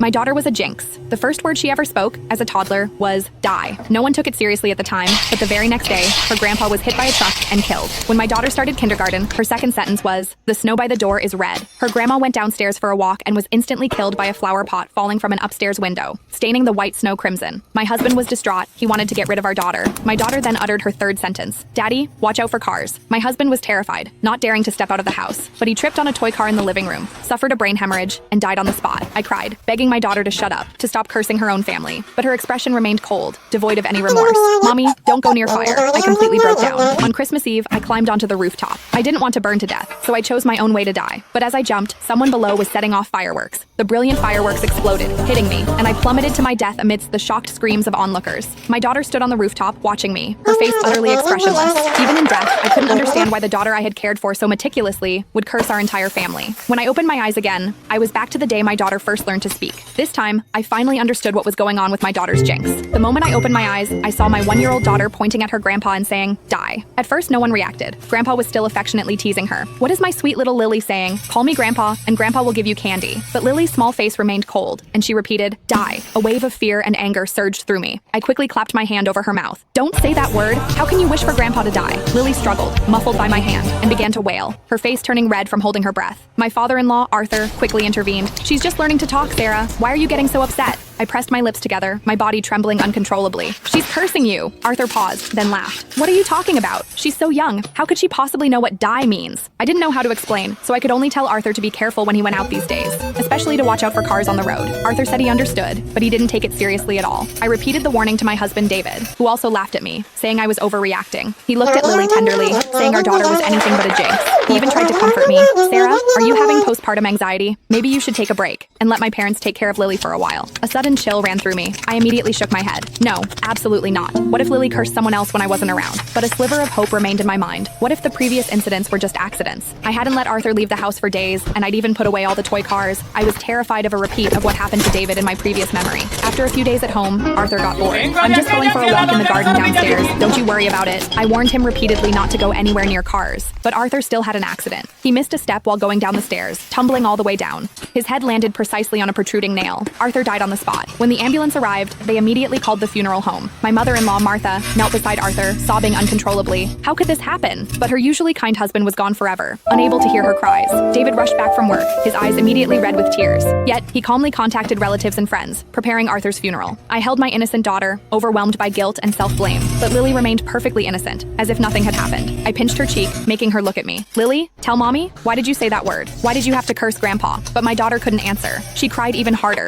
My daughter was a jinx. The first word she ever spoke, as a toddler, was die. No one took it seriously at the time, but the very next day, her grandpa was hit by a truck and killed. When my daughter started kindergarten, her second sentence was, "The snow by the door is red." Her grandma went downstairs for a walk and was instantly killed by a flower pot falling from an upstairs window, staining the white snow crimson. My husband was distraught. He wanted to get rid of our daughter. My daughter then uttered her third sentence, "Daddy, watch out for cars." My husband was terrified, not daring to step out of the house, but he tripped on a toy car in the living room, suffered a brain hemorrhage, and died on the spot. I cried, begging my daughter to shut up, to stop cursing her own family, but her expression remained cold, devoid of any remorse. "Mommy, don't go near fire." I completely broke down. On Christmas Eve, I climbed onto the rooftop. I didn't want to burn to death, so I chose my own way to die. But as I jumped, someone below was setting off fireworks. The brilliant fireworks exploded, hitting me, and I plummeted to my death amidst the shocked screams of onlookers. My daughter stood on the rooftop, watching me, her face utterly expressionless. Even in death, I couldn't understand why the daughter I had cared for so meticulously would curse our entire family. When I opened my eyes again, I was back to the day my daughter first learned to speak. This time, I finally understood what was going on with my daughter's jinx. The moment I opened my eyes, I saw my 1-year-old daughter pointing at her grandpa and saying, "Die." At first, no one reacted. Grandpa was still affectionately teasing her. "What is my sweet little Lily saying? Call me Grandpa, and Grandpa will give you candy." But Lily's small face remained cold, and she repeated, "Die." A wave of fear and anger surged through me. I quickly clapped my hand over her mouth. "Don't say that word. How can you wish for Grandpa to die?" Lily struggled, muffled by my hand, and began to wail, her face turning red from holding her breath. My father-in-law, Arthur, quickly intervened. "She's just learning to talk, Sarah. Why are you getting so upset?" I pressed my lips together, my body trembling uncontrollably. "She's cursing you." Arthur paused, then laughed. "What are you talking about? She's so young. How could she possibly know what die means?" I didn't know how to explain, so I could only tell Arthur to be careful when he went out these days, especially to watch out for cars on the road. Arthur said he understood, but he didn't take it seriously at all. I repeated the warning to my husband, David, who also laughed at me, saying I was overreacting. He looked at Lily tenderly, saying our daughter was anything but a jinx. He even tried to comfort me. "Sarah, are you having postpartum anxiety? Maybe you should take a break and let my parents take care of Lily for a while." A sudden chill ran through me. I immediately shook my head. No, absolutely not. What if Lily cursed someone else when I wasn't around? But a sliver of hope remained in my mind. What if the previous incidents were just accidents? I hadn't let Arthur leave the house for days, and I'd even put away all the toy cars. I was terrified of a repeat of what happened to David in my previous memory. After a few days at home, Arthur got bored. "I'm just going for a walk in the garden downstairs. Don't you worry about it." I warned him repeatedly not to go anywhere near cars, but Arthur still had an accident. He missed a step while going down the stairs, tumbling all the way down. His head landed precisely on a protruding nail. Arthur died on the spot. When the ambulance arrived, they immediately called the funeral home. My mother-in-law, Martha, knelt beside Arthur, sobbing uncontrollably. How could this happen? But her usually kind husband was gone forever, unable to hear her cries. David rushed back from work, his eyes immediately red with tears. Yet, he calmly contacted relatives and friends, preparing Arthur's funeral. I held my innocent daughter, overwhelmed by guilt and self-blame. But Lily remained perfectly innocent, as if nothing had happened. I pinched her cheek, making her look at me. "Lily, tell Mommy, why did you say that word? Why did you have to curse Grandpa?" But my daughter couldn't answer. She cried even harder.